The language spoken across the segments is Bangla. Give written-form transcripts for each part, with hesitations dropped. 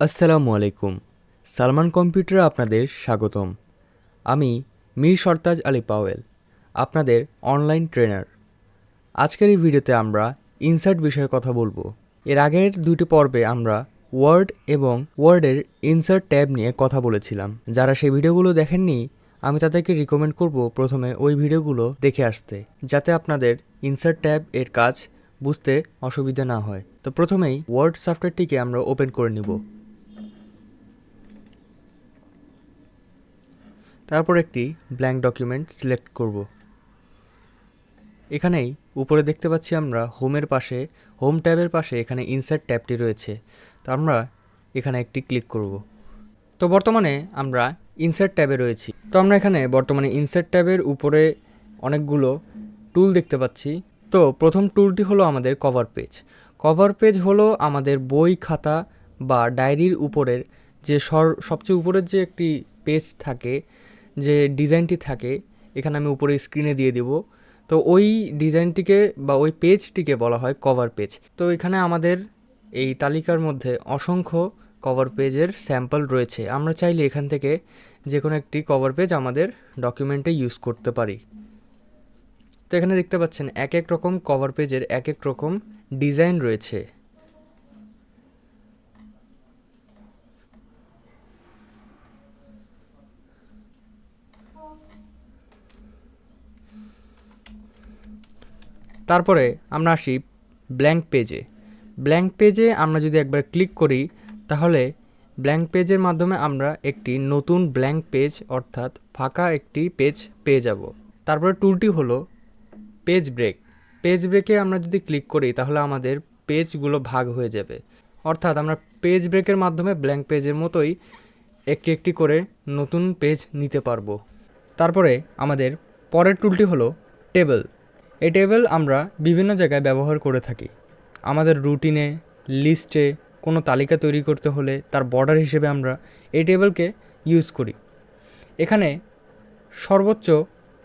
আসসালামু আলাইকুম। সালমান কম্পিউটারে আপনাদের স্বাগতম। আমি মীর সরতাজ আলী পাওয়েল, আপনাদের অনলাইন ট্রেনার। আজকের এই ভিডিওতে আমরা ইনসার্ট বিষয়ে কথা বলবো। এর আগের দুটি পর্বে আমরা ওয়ার্ড এবং ওয়ার্ডের ইনসার্ট ট্যাব নিয়ে কথা বলেছিলাম। যারা সেই ভিডিওগুলো দেখেননি, আমি তাদেরকে রিকমেন্ড করব প্রথমে ওই ভিডিওগুলো দেখে আসতে, যাতে আপনাদের ইনসার্ট ট্যাব এর কাজ বুঝতে অসুবিধা না হয়। তো প্রথমেই ওয়ার্ড সফটওয়্যারটিকে আমরা ওপেন করে নিব। তারপর একটি ব্ল্যাঙ্ক ডকুমেন্ট সিলেক্ট করব। এখানেই উপরে দেখতে পাচ্ছি আমরা হোমের পাশে, হোম ট্যাবের পাশে এখানে ইনসার্ট ট্যাবটি রয়েছে। তো আমরা এখানে একটি ক্লিক করব। তো বর্তমানে আমরা ইনসার্ট ট্যাবে রয়েছি। তো আমরা এখানে বর্তমানে ইনসার্ট ট্যাবের উপরে অনেকগুলো টুল দেখতে পাচ্ছি। তো প্রথম টুলটি হলো আমাদের কভার পেজ। কভার পেজ হলো আমাদের বই, খাতা বা ডায়েরির উপরের যে সবচেয়ে উপরের যে একটি পেজ থাকে, যে ডিজাইনটি থাকে, এখানে আমি উপরে স্ক্রিনে দিয়ে দিব। তো ওই ডিজাইনটিকে বা ওই পেজটিকে বলা হয় কভার পেজ। তো এখানে আমাদের এই তালিকার মধ্যে অসংখ্য কভার পেজের স্যাম্পল রয়েছে। আমরা চাইলে এখান থেকে যে কোনো একটি কভার পেজ আমাদের ডকুমেন্টে ইউজ করতে পারি। তো এখানে দেখতে পাচ্ছেন এক এক রকম কভার পেজের এক এক রকম ডিজাইন রয়েছে। তারপরে আমরা আসি ব্ল্যাঙ্ক পেজে। ব্ল্যাঙ্ক পেজে আমরা যদি একবার ক্লিক করি, তাহলে ব্ল্যাঙ্ক পেজের মাধ্যমে আমরা একটি নতুন ব্ল্যাঙ্ক পেজ অর্থাৎ ফাঁকা একটি পেজ পেয়ে যাব। তারপরে টুলটি হলো পেজ ব্রেক। পেজ ব্রেকে আমরা যদি ক্লিক করি, তাহলে আমাদের পেজগুলো ভাগ হয়ে যাবে। অর্থাৎ আমরা পেজ ব্রেকের মাধ্যমে ব্ল্যাঙ্ক পেজের মতোই একটি একটি করে নতুন পেজ নিতে পারবো। তারপরে আমাদের পরের টুলটি হলো টেবল। এই টেবল আমরা বিভিন্ন জায়গায় ব্যবহার করে থাকি। আমাদের রুটিনে, লিস্টে কোনো তালিকা তৈরি করতে হলে তার বর্ডার হিসেবে আমরা এই টেবলকে ইউজ করি। এখানে সর্বোচ্চ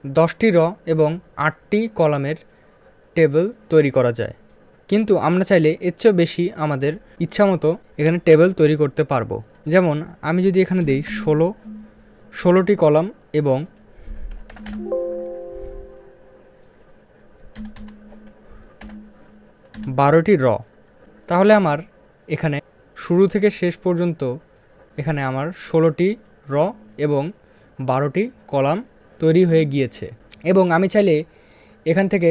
10টি র এবং 8টি কলামের টেবল তৈরি করা যায়, কিন্তু আমরা চাইলে এর চেয়েও বেশি আমাদের ইচ্ছামতো এখানে টেবল তৈরি করতে পারবো। যেমন আমি যদি এখানে দিই 16টি কলাম এবং 12টি র, তাহলে আমার এখানে শুরু থেকে শেষ পর্যন্ত এখানে আমার 16টি র এবং 12টি কলাম তৈরি হয়ে গিয়েছে। এবং আমি চাইলে এখান থেকে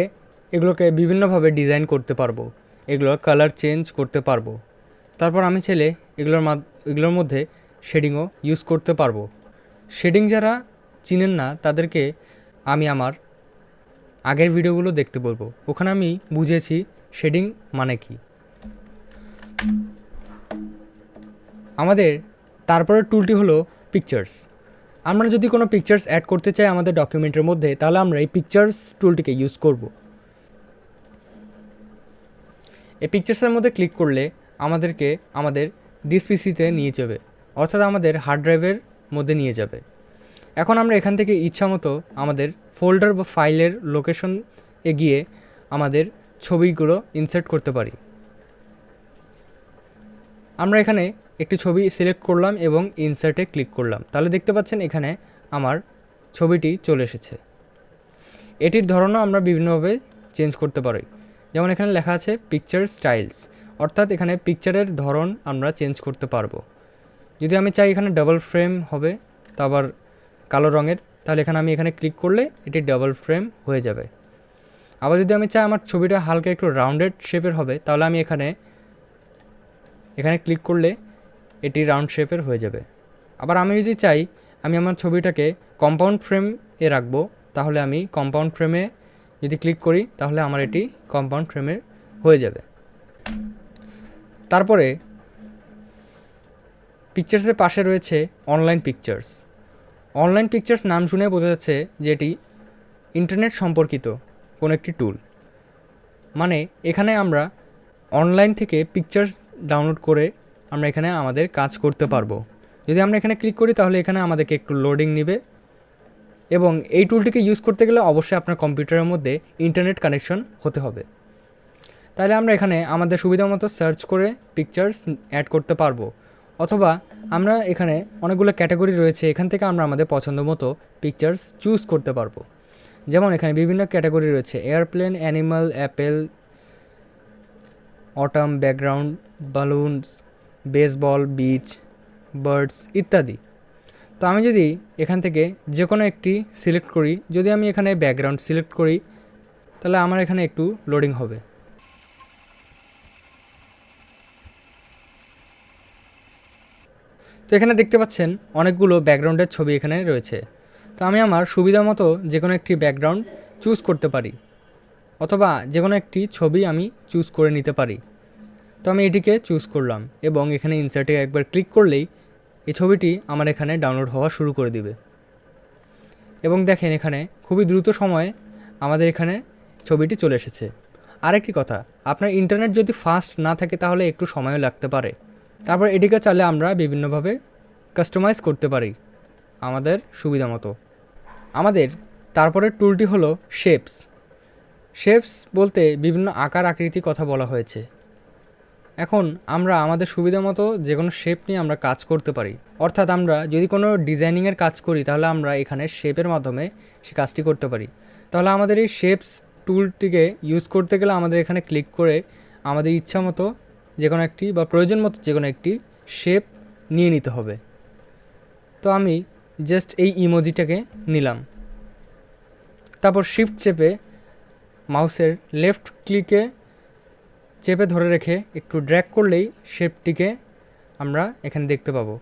এগুলোকে বিভিন্নভাবে ডিজাইন করতে পারবো, এগুলোর কালার চেঞ্জ করতে পারবো। তারপর আমি চাইলে এগুলোর মধ্যে শেডিংও ইউজ করতে পারবো। শেডিং যারা চিনেন না, তাদেরকে আমি আমার আগের ভিডিওগুলো দেখতে বলবো, ওখানে আমি বুঝিয়েছি শেডিং মানে কি। আমাদের তারপরের টুলটি হলো পিকচার্স। আমরা যদি কোনো পিকচার্স অ্যাড করতে চাই আমাদের ডকুমেন্টের মধ্যে, তাহলে আমরা এই পিকচার্স টুলটিকে ইউজ করব। এই পিকচার্সের মধ্যে ক্লিক করলে আমাদেরকে আমাদের ডিসপিসিতে নিয়ে যাবে, অর্থাৎ আমাদের হার্ড ড্রাইভের মধ্যে নিয়ে যাবে। এখন আমরা এখান থেকে ইচ্ছামতো আমাদের ফোল্ডার বা ফাইলের লোকেশনে গিয়ে আমাদের ছবিগুলো ইনসার্ট করতে পারি। আমরা এখানে একটি ছবি সিলেক্ট করলাম এবং ইনসার্টে ক্লিক করলাম, তাহলে দেখতে পাচ্ছেন এখানে আমার ছবিটি চলে এসেছে। এটির ধরনও আমরা বিভিন্নভাবে চেঞ্জ করতে পারি। যেমন এখানে লেখা আছে পিকচার স্টাইলস, অর্থাৎ এখানে পিকচারের ধরন আমরা চেঞ্জ করতে পারবো। যদি আমি চাই এখানে ডাবল ফ্রেম হবে, তা আবার কালো রঙের, তাহলে আমি এখানে ক্লিক করলে এটি ডাবল ফ্রেম হয়ে যাবে। আবার যদি আমি চাই আমার ছবিটা হালকা একটু রাউন্ডেড শেপের হবে, তাহলে আমি এখানে ক্লিক করলে এটি রাউন্ড শেপের হয়ে যাবে। আবার আমি যদি চাই আমি আমার ছবিটাকে কম্পাউন্ড ফ্রেমে রাখবো, তাহলে আমি কম্পাউন্ড ফ্রেমে যদি ক্লিক করি, তাহলে আমার এটি কম্পাউন্ড ফ্রেমের হয়ে যাবে। তারপরে পিকচার্সের পাশে রয়েছে অনলাইন পিকচার্স। অনলাইন পিকচার্স নাম শুনে বোঝা যাচ্ছে যে এটি ইন্টারনেট সম্পর্কিত কোনো একটি টুল। মানে এখানে আমরা অনলাইন থেকে পিকচার্স ডাউনলোড করে আমরা এখানে আমাদের কাজ করতে পারবো। যদি আমরা এখানে ক্লিক করি, তাহলে এখানে আমাদেরকে একটু লোডিং নেবে, এবং এই টুলটিকে ইউজ করতে গেলে অবশ্যই আপনার কম্পিউটারের মধ্যে ইন্টারনেট কানেকশন হতে হবে। তাহলে আমরা এখানে আমাদের সুবিধা মতো সার্চ করে পিকচার্স অ্যাড করতে পারবো। অথবা আমরা এখানে অনেকগুলো ক্যাটাগরি রয়েছে, এখান থেকে আমরা আমাদের পছন্দ মতো পিকচার্স চুজ করতে পারবো। যেমন এখানে বিভিন্ন ক্যাটাগরি রয়েছে, airplane, animal, Apple, autumn, background, বালুনস, baseball, beach, birds ইত্যাদি। তো আমি যদি এখান থেকে যে কোনো একটি সিলেক্ট করি, যদি আমি এখানে ব্যাকগ্রাউন্ড সিলেক্ট করি তাহলে আমার এখানে একটু লোডিং হবে। তো এখানে দেখতে পাচ্ছেন অনেকগুলো ব্যাকগ্রাউন্ডের ছবি এখানে রয়েছে। তো আমি আমার সুবিধা মতো যে কোনো একটি ব্যাকগ্রাউন্ড চুজ করতে পারি, অথবা যে কোনো একটি ছবি আমি চুজ করে নিতে পারি। তো আমি এটিকে চুজ করলাম এবং এখানে ইনসার্টে একবার ক্লিক করলেই এই ছবিটি আমার এখানে ডাউনলোড হওয়া শুরু করে দিবে। এবং দেখেন এখানে খুবই দ্রুত সময়ে আমাদের এখানে ছবিটি চলে এসেছে। আরেকটি কথা, আপনার ইন্টারনেট যদি ফাস্ট না থাকে তাহলে একটু সময়ও লাগতে পারে। তারপর এটিকে চাইলে আমরা বিভিন্নভাবে কাস্টমাইজ করতে পারি আমাদের সুবিধা মতো। আমাদের তারপরের টুলটি হলো শেপস। শেপস বলতে বিভিন্ন আকার আকৃতি কথা বলা হয়েছে। এখন আমরা আমাদের সুবিধা মতো যে কোনো শেপ নিয়ে আমরা কাজ করতে পারি। অর্থাৎ আমরা যদি কোনো ডিজাইনিংয়ের কাজ করি তাহলে আমরা এখানে শেপের মাধ্যমে সে কাজটি করতে পারি। তাহলে আমাদের এই শেপস টুলটিকে ইউজ করতে গেলে আমাদের এখানে ক্লিক করে আমাদের ইচ্ছা মতো যে কোনো একটি বা প্রয়োজন মতো যে কোনো একটি শেপ নিয়ে নিতে হবে। তো আমি জাস্ট এই ইমোজিটাকে নিলাম, তারপর শিফট চেপে মাউসের লেফট ক্লিকে চেপে ধরে রেখে একটু ড্র্যাগ করলেই শেপটিকে আমরা এখানে দেখতে পাবো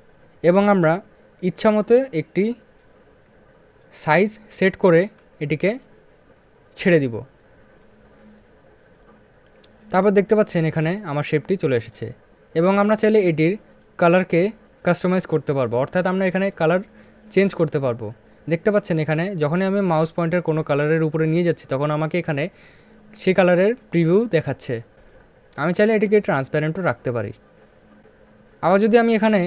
এবং আমরা ইচ্ছা মতো একটি সাইজ সেট করে এটিকে ছেড়ে দিব। তারপর দেখতে পাচ্ছেন এখানে আমার শেপটি চলে এসেছে এবং আমরা চাইলে এটির কালারকে কাস্টমাইজ করতে পারবো, অর্থাৎ আমরা এখানে কালার চেঞ্জ করতে পারবো। দেখতে পাচ্ছেন এখানে যখনই আমি মাউস পয়েন্টার কোনো কালারের উপরে নিয়ে যাচ্ছি তখন আমাকে এখানে সেই কালারের প্রিভিউ দেখাচ্ছে। আমি চাইলে এটিকে ট্রান্সপ্যারেন্টও রাখতে পারি। আবার যদি আমি এখানে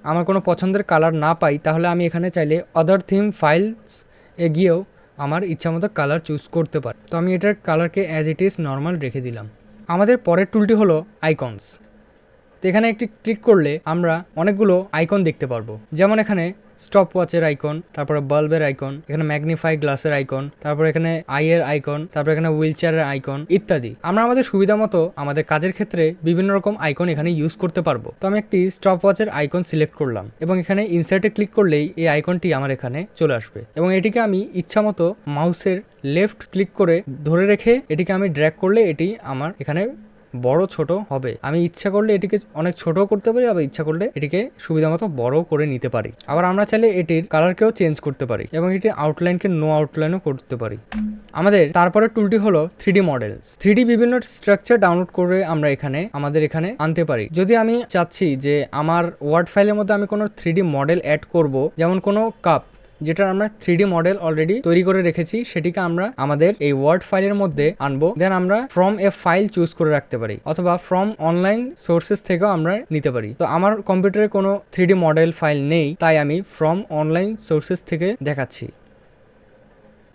আমার কোনো পছন্দের কালার না পাই তাহলে আমি এখানে চাইলে আদার থিম ফাইলস এ গিয়েও আমার ইচ্ছামতো কালার চুজ করতে পারি। তো আমি এটার কালারকে অ্যাজ ইট ইজ নর্মাল রেখে দিলাম। আমাদের পরের টুলটি হলো আইকনস। তো এখানে একটি ক্লিক করলে আমরা অনেকগুলো আইকন দেখতে পারবো। যেমন এখানে স্টপ ওয়াচের আইকন, তারপরে বাল্বের আইকন, এখানে ম্যাগনিফাই গ্লাসের আইকন, তারপর এখানে আইয়ের আইকন, তারপর এখানে হুইল চেয়ারের আইকন ইত্যাদি। আমরা আমাদের সুবিধা মতো আমাদের কাজের ক্ষেত্রে বিভিন্ন রকম আইকন এখানে ইউজ করতে পারবো। তো আমি একটি স্টপ ওয়াচের আইকন সিলেক্ট করলাম এবং এখানে ইনসার্টে ক্লিক করলেই এই আইকনটি আমার এখানে চলে আসবে এবং এটিকে আমি ইচ্ছা মতো মাউসের লেফট ক্লিক করে ধরে রেখে এটিকে আমি ড্র্যাগ করলে এটি আমার এখানে বড় ছোট হবে। আমি ইচ্ছা করলে এটিকে অনেক ছোটও করতে পারি, আবার ইচ্ছা করলে এটিকে সুবিধা মতো বড় করে নিতে পারি। আবার আমরা চাইলে এটির কালারকেও চেঞ্জ করতে পারি এবং এটির আউটলাইনকে নো আউটলাইনও করতে পারি। আমাদের তারপরে টুলটি হলো 3D মডেলস। 3D বিভিন্ন স্ট্রাকচার ডাউনলোড করে আমরা আমাদের এখানে আনতে পারি। যদি আমি চাচ্ছি যে আমার ওয়ার্ড ফাইলের মধ্যে আমি কোনো 3D মডেল অ্যাড করব, যেমন কোনো কাপ যেটা আমরা 3D মডেল অলরেডি তৈরি করে রেখেছি, সেটিকে আমরা আমাদের এই ওয়ার্ড ফাইলের মধ্যে আনবো। দেন আমরা ফ্রম এ ফাইল চুজ করে রাখতে পারি অথবা ফ্রম অনলাইন সোর্সেস থেকেও আমরা নিতে পারি। তো আমার কম্পিউটারে কোনো 3D মডেল ফাইল নেই, তাই আমি ফ্রম অনলাইন সোর্সেস থেকে দেখাচ্ছি।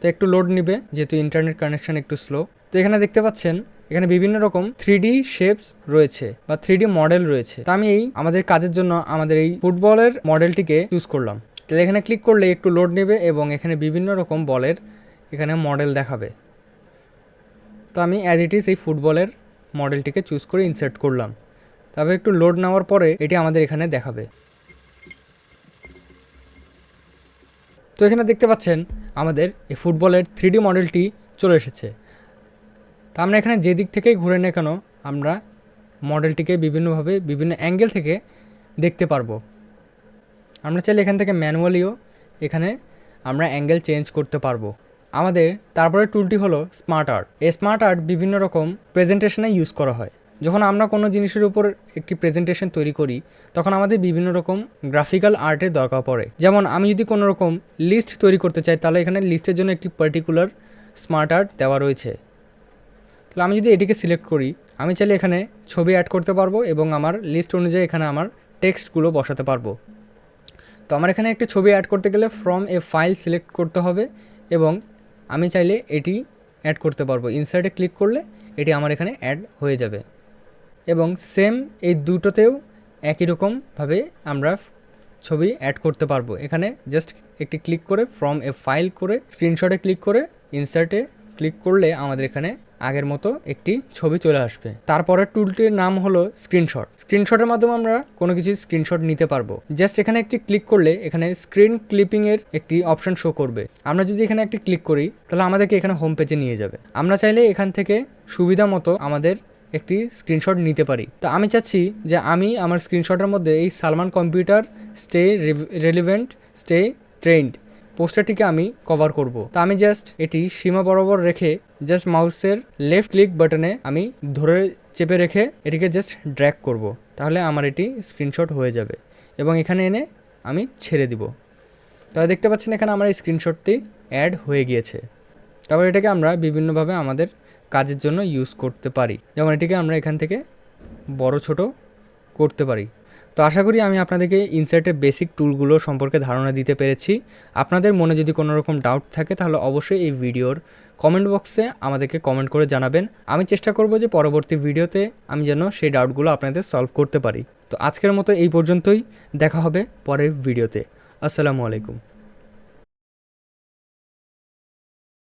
তো একটু লোড নিবে যেহেতু ইন্টারনেট কানেকশন একটু স্লো। তো এখানে দেখতে পাচ্ছেন এখানে বিভিন্ন রকম 3D শেপস রয়েছে বা 3D মডেল রয়েছে। তো আমি আমাদের কাজের জন্য আমাদের এই ফুটবলের মডেলটিকে চুজ করলাম। তাহলে এখানে ক্লিক করলে একটু লোড নেবে এবং এখানে বিভিন্ন রকম বলের এখানে মডেল দেখাবে। তো আমি অ্যাজ ইট ইজ এই ফুটবলের মডেলটিকে চুজ করে ইনসার্ট করলাম। তারপর একটু লোড নেওয়ার পরে এটি আমাদের এখানে দেখাবে। তো এখানে দেখতে পাচ্ছেন আমাদের এই ফুটবলের 3D মডেলটি চলে এসেছে। তা আমরা এখানে যে দিক থেকেই ঘুরে না কেন আমরা মডেলটিকে বিভিন্নভাবে বিভিন্ন অ্যাঙ্গেল থেকে দেখতে পারবো। আমরা চাইলে এখান থেকে ম্যানুয়ালিও এখানে আমরা অ্যাঙ্গেল চেঞ্জ করতে পারবো। আমাদের তারপরে টুলটি হলো স্মার্ট আর্ট। এই স্মার্ট আর্ট বিভিন্ন রকম প্রেজেন্টেশনে ইউজ করা হয়। যখন আমরা কোনো জিনিসের উপর একটি প্রেজেন্টেশন তৈরি করি তখন আমাদের বিভিন্ন রকম গ্রাফিক্যাল আর্টের দরকার পড়ে। যেমন আমি যদি কোনো রকম লিস্ট তৈরি করতে চাই তাহলে এখানে লিস্টের জন্য একটি পার্টিকুলার স্মার্ট আর্ট দেওয়া রয়েছে। তাহলে আমি যদি এটিকে সিলেক্ট করি আমি চাইলে এখানে ছবি অ্যাড করতে পারবো এবং আমার লিস্ট অনুযায়ী এখানে আমার টেক্সটগুলো বসাতে পারবো। তো আমার এখানে একটি ছবি অ্যাড করতে গেলে ফ্রম এ ফাইল সিলেক্ট করতে হবে এবং আমি চাইলে এটি অ্যাড করতে পারবো। ইনসার্টে ক্লিক করলে এটি আমার এখানে অ্যাড হয়ে যাবে এবং সেম এই দুটোতেও একই রকমভাবে আমরা ছবি অ্যাড করতে পারবো। এখানে জাস্ট একটি ক্লিক করে ফ্রম এ ফাইল করে স্ক্রিনশটে ক্লিক করে ইনসার্টে ক্লিক করলে আমাদের এখানে আগের মতো একটি ছবি চলে আসবে। তারপরের টুলটির নাম হলো স্ক্রিনশট। স্ক্রিনশটের মাধ্যমে আমরা কোনো কিছু স্ক্রিনশট নিতে পারবো। জাস্ট এখানে একটি ক্লিক করলে এখানে স্ক্রিন ক্লিপিংয়ের একটি অপশন শো করবে। আমরা যদি এখানে একটি ক্লিক করি তাহলে আমাদেরকে এখানে হোম পেজে নিয়ে যাবে। আমরা চাইলে এখান থেকে সুবিধা মতো আমাদের একটি স্ক্রিনশট নিতে পারি। তো আমি চাচ্ছি যে আমি আমার স্ক্রিনশটের মধ্যে এই Salman computer stay relevant stay trend পোস্টারটিকে আমি কভার করব। তো আমি জাস্ট এটি সীমা বরাবর রেখে জাস্ট মাউসের লেফট ক্লিক বাটনে আমি ধরে চেপে রেখে এটিকে জাস্ট ড্র্যাগ করব। তাহলে আমার এটি স্ক্রিনশট হয়ে যাবে এবং এখানে এনে আমি ছেড়ে দিব। তাহলে দেখতে পাচ্ছেন এখানে আমার এই স্ক্রিনশটটি অ্যাড হয়ে গিয়েছে। তারপর এটাকে আমরা বিভিন্নভাবে আমাদের কাজের জন্য ইউজ করতে পারি, যেমন এটিকে আমরা এখান থেকে বড় ছোট করতে পারি। তো আশা করি আমি আপনাদেরকে ইনসার্টের বেসিক টুলগুলো সম্পর্কে ধারণা দিতে পেরেছি। আপনাদের মনে যদি কোনো রকম ডাউট থাকে তাহলে অবশ্যই এই ভিডিওর কমেন্ট বক্সে আমাদেরকে কমেন্ট করে জানাবেন। আমি চেষ্টা করব যে পরবর্তী ভিডিওতে আমি যেন সেই ডাউটগুলো আপনাদের সলভ করতে পারি। তো আজকের মতো এই পর্যন্তই, দেখা হবে পরের ভিডিওতে। আসসালামু আলাইকুম।